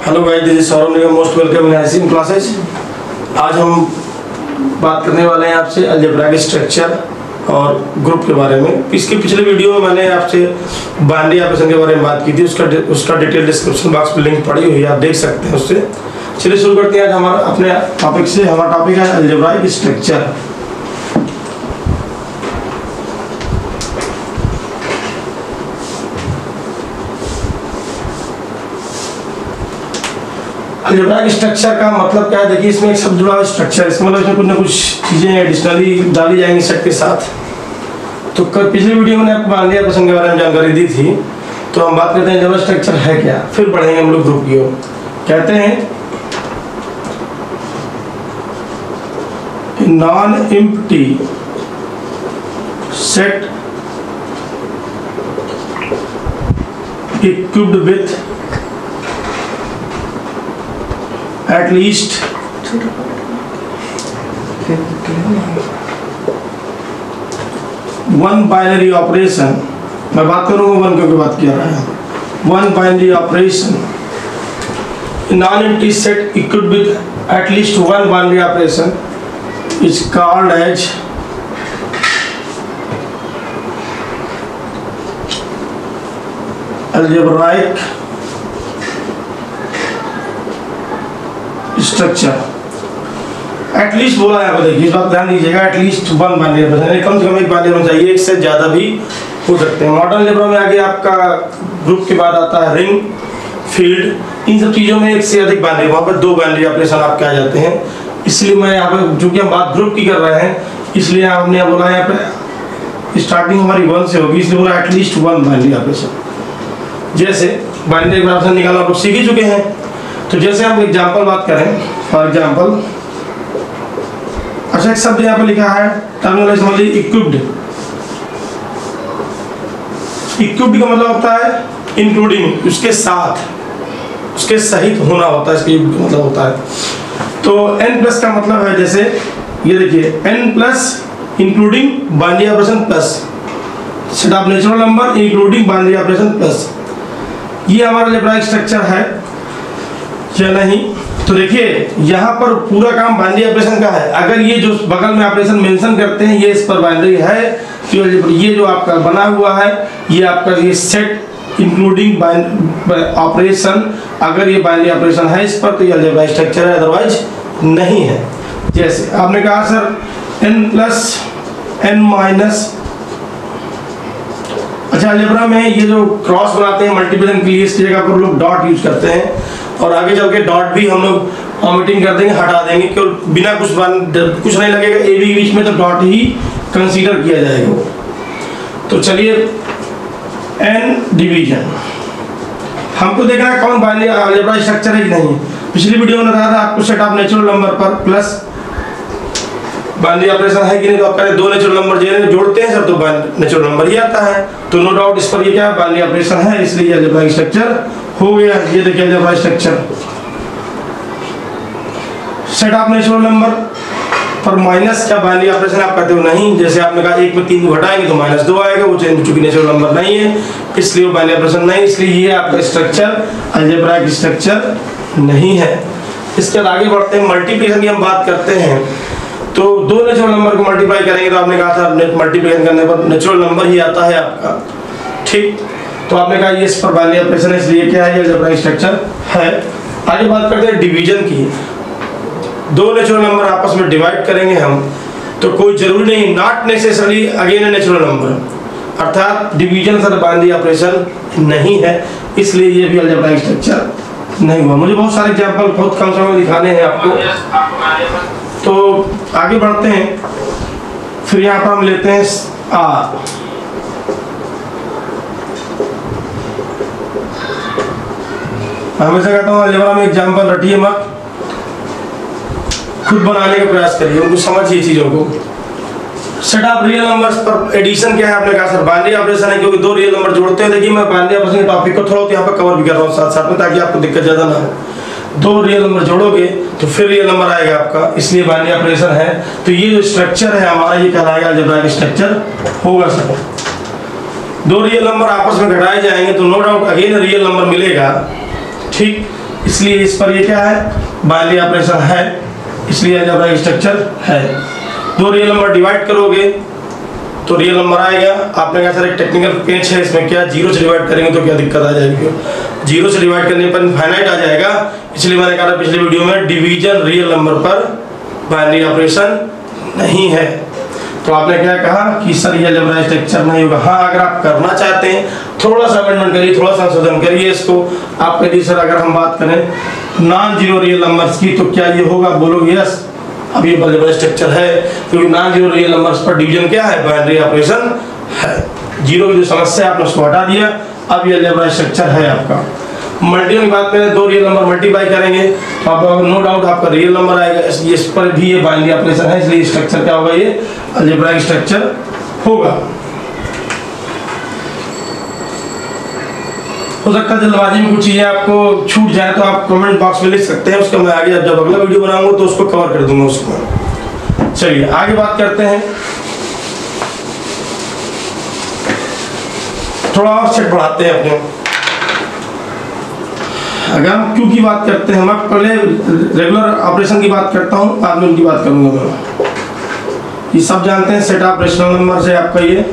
Hello guys, this is Saurabh Nigam, most welcome in ICM classes. आज हम बात करने वाले हैं आपसे अलजेब्रा स्ट्रक्चर और ग्रुप के बारे में। इसके पिछले वीडियो में मैंने आपसे बाइनरी ऑपरेशन के बारे में बात की थी, उसका डिटेल डिस्क्रिप्शन बॉक्स में लिंक पड़ी हुई है, आप देख सकते हैं उससे। चलिए शुरू करते हैं आज हमारा अपने टॉपिक से। हमारा टॉपिक है अलजेब्रा स्ट्रक्चर। अलजेब्रा स्ट्रक्चर का मतलब क्या है, देखिए इसमें एक शब्द जुड़ा हुआ स्ट्रक्चर, इसका मतलब इसमें कुछ ना कुछ चीजें एडिशनली डाली जाएंगी सेट के साथ। तो पिछली वीडियो में मैंने आपको बाइनरी ऑपरेशन के बारे में जानकारी दी थी, तो हम बात करते हैं अलजेब्रा स्ट्रक्चर है क्या, फिर पढ़ेंगे हम लोग ग्रुप की ओर। कहते हैं non empty set equipped with at least one binary operation, मैं बात करूंगा वन क्योंकि बात किया रहा है, one binary operation non-empty set equipped with at least one binary operation is called as algebraic structure. At least बोला है, देखिए इस बात ध्यान दीजिएगा, एटलीस्ट वन बाइनरी ऑपरेशन, कम से कम एक बाइनरी होना चाहिए, एक से ज्यादा भी हो सकते हैं। मॉडर्न अलजेब्रा में आगे आपका ग्रुप के बाद आता है रिंग, फील्ड, इन सब चीजों में एक से अधिक बाइनरी, वहां पर दो बाइनरी ऑपरेशन आपके आ जाते हैं। इसलिए मैं यहाँ पे, चूंकि हम बात ग्रुप की कर रहे हैं, इसलिए हमने बोला यहाँ पे स्टार्टिंग हमारी वन से होगी, इसलिए बोला एटलीस्ट वन बाइनरी ऑपरेशन। जैसे बाइनरी ऑपरेशन निकालना आप लोग सीख ही चुके हैं, तो जैसे हम एग्जाम्पल बात करें, फॉर एग्जाम्पल, अच्छा एक शब्द यहाँ पे लिखा है टर्मिनोलॉजी इक्विप्ड। इक्विप्ड का मतलब होता है इंक्लूडिंग, उसके साथ, उसके सहित होना होता है, इसका मतलब होता है। तो n प्लस का मतलब है, जैसे ये देखिए n plus including binary operation plus set of natural number including binary operation plus, ये हमारा अलजेब्राइक स्ट्रक्चर है या नहीं। तो देखिए यहाँ पर पूरा काम बाइनरी ऑपरेशन का है। अगर ये जो बगल में ऑपरेशन मेंशन करते हैं ये इस पर बाइनरी है, तो ये जो आपका बना हुआ है ये आपका ये सेट इंक्लूडिंग ऑपरेशन, अगर ये बाइनरी ऑपरेशन है इस पर तो ये अलजेब्रा स्ट्रक्चर है, अदरवाइज नहीं है। जैसे आपने कहा sir n plus n minus, अच्छा अलजेब्रा में ये जो क्रॉस बनाते हैं मल्टीप्लिकेशन के लिए, इस जगह पर लोग डॉट यूज करते हैं, और आगे चल के डॉट भी हम लोग ओमिटिंग कर देंगे, हटा देंगे, क्योंकि बिना कुछ नहीं लगेगा ए बी के बीच में, तो डॉट ही कंसीडर किया जाएगा वो। तो चलिए एन डिवीजन, हमको देखना है कौन बाइनरी अलजेब्रा स्ट्रक्चर है कि नहीं। पिछली वीडियो में बताया था आपको सेट ऑफ नेचुरल नंबर पर प्लस बाइनरी ऑपरेशन है कि नहीं, तो आप कहें दो नेचुरल नंबर जोड़ते हैं सर तो नेचुरल नंबर ही आता है, तो नो डाउट इस पर ये क्या बाइनरी ऑपरेशन है, इसलिए अलजेब्रा स्ट्रक्चर हो गया। ये देखिए algebra structure, set of natural number पर माइनस, क्या बाइनरी ऑपरेशन आप कहते हो नहीं, जैसे आपने कहा एक में 3 को घटाएंगे तो -2 आएगा, वो चूंकि नेचुरल नंबर नहीं है इसलिए वो बाइनरी ऑपरेशन नहीं, इसलिए ये आपका स्ट्रक्चर अलजेब्राइक स्ट्रक्चर नहीं है। इसके आगे बढ़ते हैं, मल्टीप्लिकेशन की हम बात करते हैं, तो दो नेचुरल नंबर को मल्टीप्लाई करेंगे तो आपने कहा था मल्टीप्लिकेशन करने पर नेचुरल नंबर ही आता है आपका, ठीक। तो आपने कहा ये इस पर बाइनरी ऑपरेशन है, इसलिए क्या है ये अलजेब्राइक स्ट्रक्चर है। आगे बात करते हैं डिवीजन की। दो नेचुरल नंबर आपस में डिवाइड करेंगे हम, तो कोई जरूरी नहीं, not necessarily again a natural number, अर्थात डिवीजन सर बाइनरी ऑपरेशन नहीं है, इसलिए ये भी अलजेब्राइक स्ट्रक्चर नहीं हुआ। मुझे बहुत सारे एग्जांपल बहुत कम समय में दिखाने हैं आपको, तो आगे बढ़ते हैं। फिर यहाँ पर हम लेते हैं आर, हमेशा कहता हूँ अलजेब्रा में एग्जाम्पल रटिए मत, खुद बनाने का प्रयास करिए, उनको समझिए चीजों को। सेट ऑफ रियल नंबर्स पर एडिशन क्या है, आपने कहा सर बाइनरी ऑपरेशन है, क्योंकि दो रियल नंबर जोड़ते हैं। देखिए मैं बाइनरी ऑपरेशन के टॉपिक को थोड़ा यहाँ पर कवर भी कर रहा हूँ साथ साथ में, ताकि आपको दिक्कत ज्यादा ना हो। दो रियल नंबर जोड़ोगे तो फिर रियल नंबर आएगा आपका, इसलिए बाइनरी ऑपरेशन है। तो ये जो स्ट्रक्चर है हमारा ये कहलाएगा अलजेब्राइक स्ट्रक्चर होगा सर। दो रियल नंबर आपस में घटाए जाएंगे तो no doubt again real number मिलेगा, ठीक। इसलिए इस पर ये क्या है, बाइनरी ऑपरेशन है, इसलिए अलजेब्राइक स्ट्रक्चर है। दो रियल नंबर डिवाइड करोगे तो रियल नंबर आएगा। आपने कहा सर एक टेक्निकल पेज है, इसमें क्या जीरो से डिवाइड करेंगे तो क्या दिक्कत आ जाएगी, जीरो से डिवाइड करने पर इनफाइनाइट आ जाएगा। इसलिए मैंने कहा पिछले वीडियो में डिवीजन रियल नंबर पर बाइनरी ऑपरेशन नहीं है। तो आपने क्या कहा कि सर ये अलजेब्राइक स्ट्रक्चर नहीं होगा। हाँ, अगर आप करना चाहते हैं थोड़ा सा अमेंडमेंट करिए, थोड़ा सा संशोधन करिए इसको। आप कहिए सर अगर हम बात करें नॉन जीरो रियल नंबर्स की तो क्या ये होगा, बोलोगे यस, अब ये अलजेब्राइक स्ट्रक्चर है क्योंकि नॉन जीरो रियल नंबर्स पर डिवीजन क्या है, बाइनरी ऑपरेशन है। जीरो की जो समस्या है आपने उसको हटा दिया, अब ये अलजेब्राइक स्ट्रक्चर है आपका। मल्टीपल की बात करें, दो रियल नंबर मल्टीप्लाई करेंगे तो आप नो डाउट आपका रियल नंबर आएगा, इस पर भी ये बाइनरी ऑपरेशन है, इसलिए स्ट्रक्चर क्या होगा, ये अलजेब्राइक स्ट्रक्चर होगा। हो सकता है जल्दबाजी में कुछ चीजें आपको छूट जाए तो आप कमेंट बॉक्स में लिख सकते हैं, उसका मैं आगे जब अगला वीडियो बनाऊंगा तो उसको कवर कर दूंगा उसको। चलिए आगे बात करते हैं, थोड़ा और सेट बढ़ाते हैं अपने। अगर हम क्यू की बात करते हैं, मैं पहले रेगुलर ऑपरेशन की बात करता हूँ, बाद में उनकी बात करूंगा मैं। ये सब जानते हैं सेट ऑफ रेशनल नंबर से आपका ये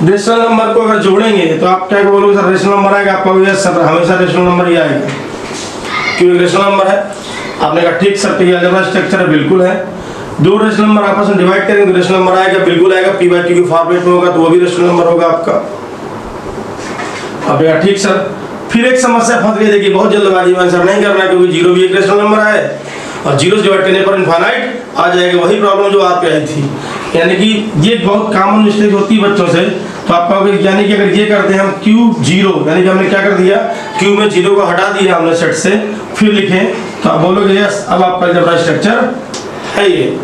रेशनल नंबर को अगर जोड़ेंगे तो आप क्या बोलोगे सर रेशनल नंबर आएगा, आपका यस सर हमेशा रेशनल नंबर ही आएगा क्योंकि रेशनल नंबर है। आपने कहा ठीक सर, तो ये अलजेब्राइक स्ट्रक्चर है, बिल्कुल है। दो रेशनल नंबर आपस में डिवाइड करेंगे तो रेशनल नंबर आएगा, बिल्कुल आएगा। पी बाई क्यू के फॉर्मेट में होगा तो वो भी रेशनल नंबर होगा आपका। आपने कहा ठीक सर। फिर एक समस्या फंस गई, देखिए बहुत जल्दबाजी में आंसर नहीं करना क्योंकि जीरो भी एक रेशनल नंबर है और जीरो से डिवाइड करने पर इनफाइनाइट आ जाएगा, वही प्रॉब्लम जो आपके आई थी। यानी कि ये बहुत कॉमन मिस्टेक होती है बच्चों से। तो आप कहोगे यानी कि अगर ये करते हैं हम क्यू जीरो, यानी कि हमने क्या कर दिया, क्यू में जीरो को हटा दिया हमने सेट से, फिर लिखें तो आप बोलोगे यस, अब आपका अलजेब्राइक स्ट्रक्चर है ये।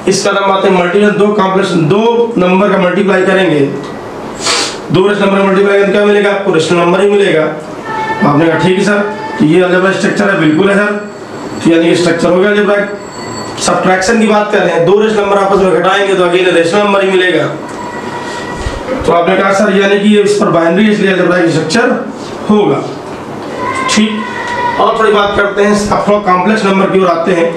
इसका नाम आते हैं मल्टीप्लाई, दो कॉम्प्लेक्स, दो नंबर का मल्टीप्लाई करेंगे, दो रेशनल नंबर मल्टीप्लाई करके क्या मिलेगा, आपको रेशनल नंबर ही मिलेगा। आपने कहा ठीक है सर, तो ये अलजेब्राइक स्ट्रक्चर है, बिल्कुल है सर। तो यानी कि स्ट्रक्चर हो गया अलजेब्राइक। सब्ट्रैक्शन की बात कर रहे हैं, दो रेशनल नंबर आपस में घटाएंगे तो अगेन रेशनल नंबर ही मिलेगा। तो आपने कहा सर यानी कि इस पर बाइनरी, इसलिए अलजेब्राइक स्ट्रक्चर होगा। ठीक, और थोड़ी बात करते हैं, अब थोड़ा कॉम्प्लेक्स नंबर की ओर आते हैं।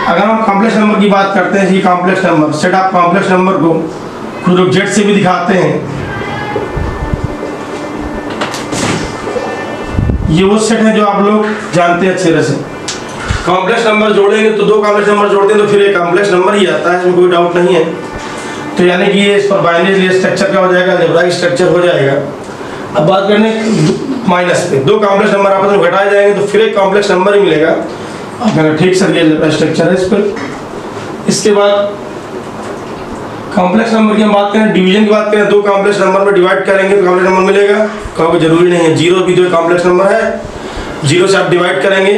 अगर हम कॉम्प्लेक्स नंबर की बात करते हैं, ये complex number set of complex number को कुछ लोग जेड से भी दिखाते हैं। ये वो सेट है जो आप लोग जानते हैं अच्छे तरह से। कॉम्प्लेक्स नंबर जोड़ेंगे तो दो कॉम्प्लेक्स नंबर जोड़ते हैं तो फिर एक कॉम्प्लेक्स नंबर ही आता है, इसमें कोई डाउट नहीं है। तो यानी कि ये इस पर बाइनरी स्ट्रक्चर क्या हो जाएगा, अलजेब्राइक स्ट्रक्चर हो जाएगा। अब बात करने माइनस पे, दो कॉम्प्लेक्स नंबर आपस में घटाए जाएंगे तो फिर एक कॉम्प्लेक्स नंबर ही मिलेगा। आपने ठीक सर ये अलजेब्राइक स्ट्रक्चर है इस पर। इसके बाद कॉम्प्लेक्स नंबर की हम बात करें, डिवीजन की बात करें, दो कॉम्प्लेक्स नंबर में डिवाइड करेंगे तो कॉम्प्लेक्स नंबर मिलेगा। कहोगे जरूरी नहीं है, जीरो भी तो कॉम्प्लेक्स नंबर है, जीरो से आप डिवाइड करेंगे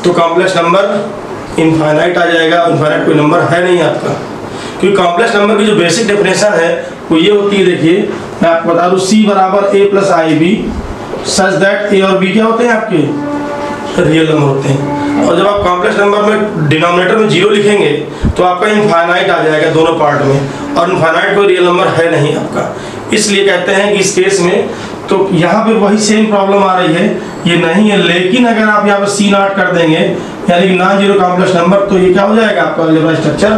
तो कॉम्प्लेक्स नंबर इनफाइनाइट आ जाएगा। इनफाइनाइट कोई नंबर है नहीं आपका, क्योंकि कॉम्प्लेक्स नंबर की जो बेसिक डेफिनेशन है वो ये होती है, देखिए मैं आपको बता दूं, सी बराबर A plus I B such that A और बी क्या होते हैं आपके रियल नंबर होते हैं। और जब आप कॉम्प्लेक्स नंबर में डिनोमिनेटर में जीरो लिखेंगे तो आपका इनफाइनाइट आ जाएगा दोनों पार्ट में, और इनफाइनाइट कोई रियल नंबर है नहीं आपका। इसलिए कहते हैं कि इस केस में तो यहाँ पे वही सेम प्रॉब्लम आ रही है, ये नहीं है। लेकिन अगर आप यहाँ पे सी नॉट कर देंगे यानी कि नॉन जीरो कॉम्प्लेक्स नंबर, तो ये क्या हो जाएगा, आपका अलजेब्राइक स्ट्रक्चर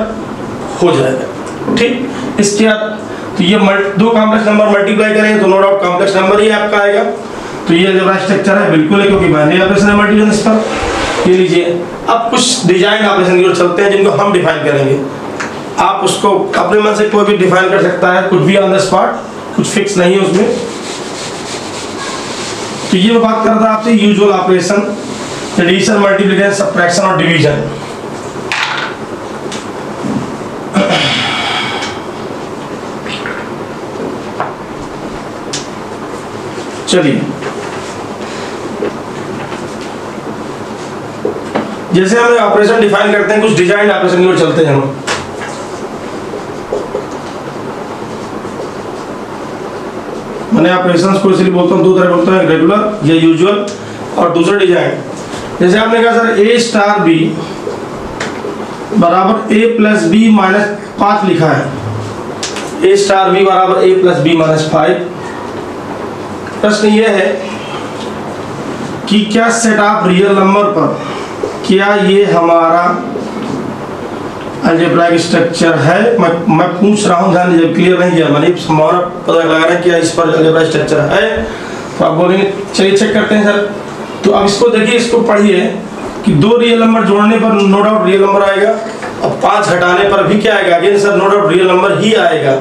हो जाएगा। ठीक, इसके बाद तो ये दो कॉम्प्लेक्स नंबर मल्टीप्लाई करेंगे तो नो डाउट कॉम्प्लेक्स नंबर ही आपका आएगा। तो ये अलजेब्राइक स्ट्रक्चर है, बिल्कुल है, क्योंकि बाइनरी ऑपरेशन है मल्टीप्लिकेशन इस पर। ये लीजिए, अब कुछ डिजाइन ऑपरेशन की ओर चलते हैं जिनको हम डिफाइन करेंगे। आप उसको अपने मन से कोई भी डिफाइन कर सकता है, कुछ भी ऑन द स्पॉट, कुछ फिक्स नहीं है उसमें। तो ये मैं बात कर रहा था आपसे usual operation, addition, multiplication, subtraction और डिवीजन। चलिए, जैसे हम ऑपरेशन डिफाइन करते हैं, कुछ डिजाइन ऑपरेशन की ओर चलते हैं हम। मैंने ऑपरेशंस को इसलिए बोलता हूँ, दो तरह बोलता हूँ, रेगुलर या यूजुअल और दूसरा डिजाइन। जैसे आपने कहा सर ए स्टार बी बराबर ए प्लस बी माइनस 5 लिखा है, ए स्टार बी बराबर ए प्लस बी माइनस 5। प्रश्न यह है कि क्या सेट ऑफ रियल नंबर पर क्या ये हमारा अलजेब्राइक स्ट्रक्चर है। मैं पूछ रहा हूँ, ध्यान दीजिए, क्लियर नहीं किया मैंने, संभावना पता लगा रहा है क्या इस पर अलजेब्राइक स्ट्रक्चर है। तो आप बोलेंगे चलिए चेक करते हैं सर। तो अब इसको देखिए, इसको पढ़िए कि 2 रियल नंबर जोड़ने पर नो डाउट रियल नंबर आएगा, अब 5 घटाने पर भी क्या आएगा, again sir no doubt real number ही आएगा।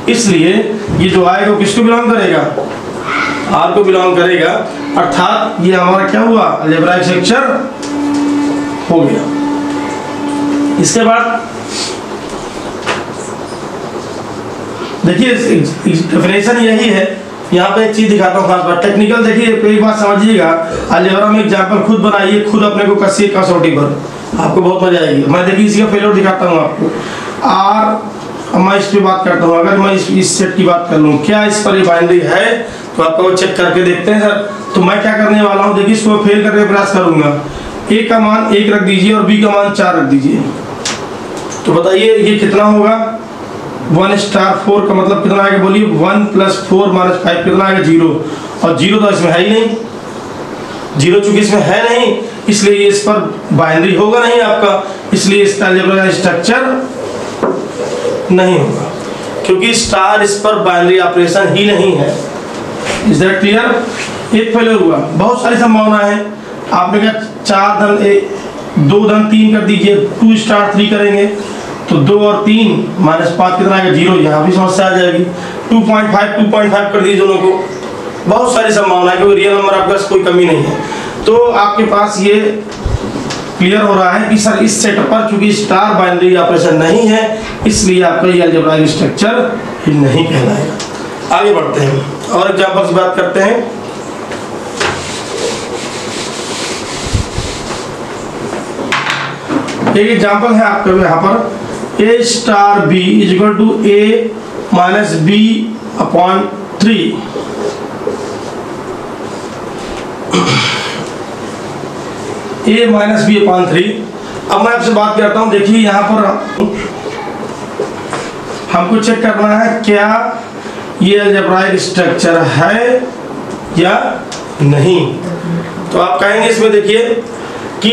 इसलिए ये जो आएगा वो किसको बिलोंग करेगा, आर को बिलोंग करेगा, अर्थात ये हमारा क्या हुआ, अलजेब्राइक स्ट्रक्चर हो गया। इसके बाद देखिए डेफिनेशन यही है। यहाँ पे एक चीज दिखाता हूँ खास बात, टेक्निकल देखिए, एक बात समझिएगा, अलजेब्रा में एग्जाम्पल खुद बनाइए, खुद अपने को कसिए कसौटी पर, आपको बहुत मजा आएगी। मैं देखिए इसी का फेलियर दिखाता हूँ आपको। आर, मैं इस पे बात करता हूँ, अगर मैं इस सेट की बात कर लूँ, क्या इस पर ये बाइनरी है, तो आपको वो चेक करके देखते हैं सर। तो मैं क्या करने वाला हूँ, देखिए इसको फेल करके प्रयास करूंगा। ए का मान 1 रख दीजिए और बी का मान 4 रख दीजिए, तो बताइए ये कितना होगा। 1 स्टार 4 का मतलब कितना आएगा, बोलिए 1 + 4 - 5 कितना आएगा, 0। और 0 तो इसमें है ही नहीं, 0 चूंकि इसमें है नहीं, इसलिए इस पर बाइनरी होगा नहीं आपका, इसलिए इसका अलजेब्रा स्ट्रक्चर नहीं होगा, क्योंकि स्टार इस पर बाइनरी ऑपरेशन ही नहीं है। Is that clear. एक फेलियर हुआ, बहुत सारी संभावना है। आपने कहा 4 धन 2 धन 3 कर दीजिए, 2 स्टार 3 करेंगे तो 2 और 3 -5 कितना आएगा, 0। यहाँ भी समस्या आ जाएगी। 2.5 कर दीजिए दोनों को, बहुत सारी संभावना है, क्योंकि रियल नंबर आपके पास कोई कमी नहीं है। तो आपके पास ये क्लियर हो रहा है कि सर इस सेट पर चूंकि स्टार बाइनरी ऑपरेशन नहीं है, इसलिए आपका ये अलजेब्राइक स्ट्रक्चर ही नहीं कहलाएगा। आगे बढ़ते हैं और एग्जाम्पल की बात करते हैं। एक एग्जाम्पल है आपका यहाँ पर, A star B is equal to A minus B upon 3। A minus B upon 3। अब मैं आपसे बात करता हूँ, देखिए यहाँ पर हमको चेक करना है क्या ये अलजेब्राइक स्ट्रक्चर है या नहीं। तो आप कहेंगे इसमें देखिए कि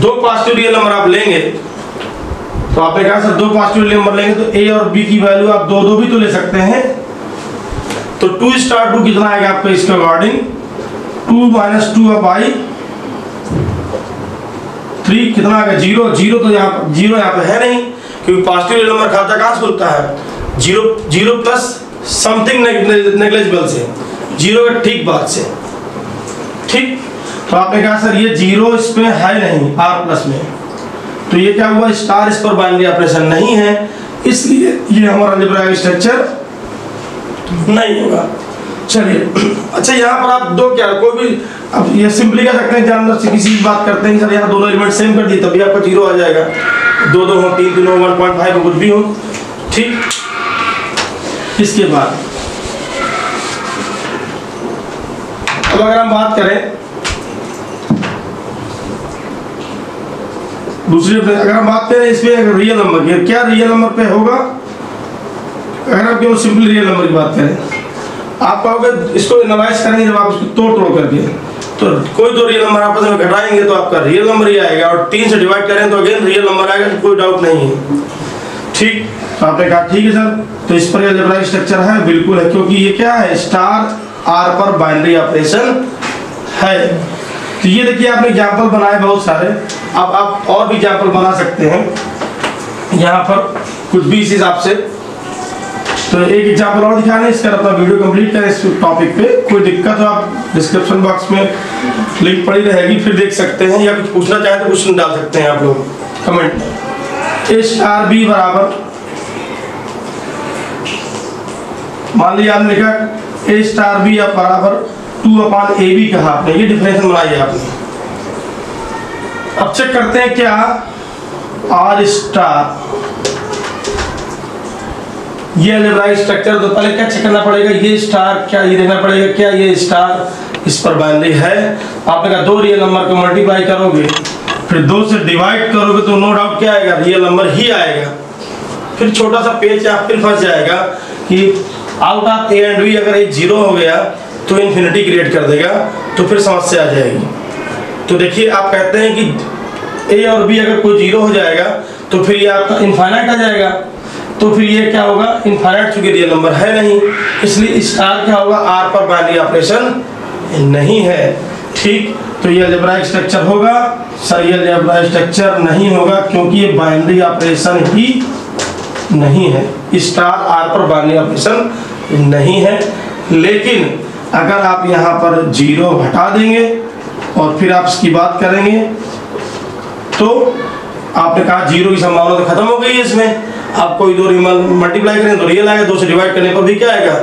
2 पॉजिटिव रियल नंबर आप लेंगे, तो आपने कहा सर 2 पॉजिटिव रियल नंबर लेंगे तो ए और बी की वैल्यू आप 2 भी तो ले सकते हैं। तो 2 स्टार 2 कितना आएगा आपका इसके अकॉर्डिंग, 2 - 2 / 3 कितना आएगा, 0 तो यहाँ पे है नहीं, क्योंकि पॉजिटिव रियल नंबर खाता कहाँ से खुलता है, 0 प्लस समथिंग नेग्लिजिबल से, 0 के ठीक बाद से, ठीक। तो आपने कहा सर ये 0 इसमें है नहीं आर प्लस में, तो ये क्या हुआ, स्टार इस पर बाइनरी ऑपरेशन नहीं है, इसलिए ये हमारा अलजेब्राइक स्ट्रक्चर नहीं होगा। चलिए अच्छा, यहाँ पर आप दो क्या कोई भी, अब ये सिंपली कह सकते हैं जानवर से किसी की बात करते हैं सर यहाँ दोनों एलिमेंट सेम कर दिए तभी आपका 0 आ जाएगा, 2 हो 3 हो 1.5 हो कुछ भी हो, ठीक। इसके बाद अब अगर हम बात करें दूसरी, अगर हम बात करें इसमें रियल नंबर की, क्या रियल नंबर पे होगा, अगर आप केवल सिंपल रियल नंबर की बात करें, आप कहोगे इसको एनालाइज करेंगे जब आप इसको तोड़ करके, तो कोई 2 रियल नंबर आपस में घटाएंगे तो आपका रियल नंबर ही आएगा, और 3 से डिवाइड करें तो अगेन रियल नंबर आएगा, कोई डाउट नहीं है, ठीक। तो आपने कहा ठीक है सर, तो इस पर अलजेब्राइक स्ट्रक्चर है, बिल्कुल है, क्योंकि ये क्या है, स्टार आर पर बाइनरी ऑपरेशन है। तो ये देखिए आपने एग्जाम्पल बनाए बहुत सारे, अब आप और भी एग्जाम्पल बना सकते हैं यहाँ पर कुछ भी इस हिसाब से। तो एक एग्जाम्पल और दिखाने, इसका अपना वीडियो कंप्लीट करें इस टॉपिक पे। कोई दिक्कत हो आप डिस्क्रिप्शन बॉक्स में लिंक पड़ी रहेगी, फिर देख सकते हैं, या कुछ पूछना चाहें तो क्वेश्चन डाल सकते हैं आप लोग कमेंट में। ए स्टार बी बराबर, मान लीजिए आपने लिखा ए स्टार बी बराबर 2/AB कहा आपने, ये डिफरेंशियल बनाइए आपने। अब चेक करते हैं क्या आर स्टार ये अलजेब्राइक स्ट्रक्चर, तो पहले क्या चेक करना पड़ेगा, ये स्टार क्या, ये देखना पड़ेगा क्या ये स्टार इस पर बाइनरी है। आपने कहा 2 रियल नंबर को मल्टीप्लाई करोगे, फिर 2 से डिवाइड करोगे तो नो डाउट क्या आएगा, रियल नंबर ही आएगा। फिर छोटा सा पेच आप फिर फंस जाएगा कि out of A and B अगर ए 0 हो गया तो इन्फिनिटी क्रिएट कर देगा, तो फिर समस्या आ जाएगी। तो देखिए आप कहते हैं कि ए और बी अगर कोई 0 हो जाएगा तो फिर ये आपका इनफाइनाइट आ जाएगा, तो फिर ये क्या होगा, इनफाइनाइट, चूंकि रियल नंबर है नहीं, इसलिए स्टार क्या होगा, आर पर बाइनरी ऑपरेशन नहीं है। ठीक, तो ये अलजेब्राइक स्ट्रक्चर होगा सर, ये अलजेब्राइक स्ट्रक्चर नहीं होगा क्योंकि ये बाइनरी ऑपरेशन ही नहीं है, स्टार आर पर बाइनरी ऑपरेशन नहीं है। लेकिन अगर आप यहाँ पर 0 हटा देंगे और फिर आप इसकी बात करेंगे तो आपने कहा 0 की संभावना तो खत्म हो गई है इसमें। आप कोई 2 मल्टीप्लाई करें तो रियल आएगा, 2 से डिवाइड करने पर भी क्या आएगा,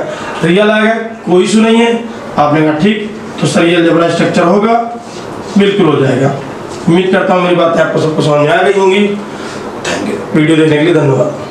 रियल आएगा, कोई इशू नहीं है। आपने कहा ठीक, तो सर ये अलजेब्राइक स्ट्रक्चर होगा, बिल्कुल हो जाएगा। उम्मीद करता हूँ मेरी बातें आपको सबको समझ में आ गई होंगी। थैंक यू, वीडियो देखने के लिए धन्यवाद।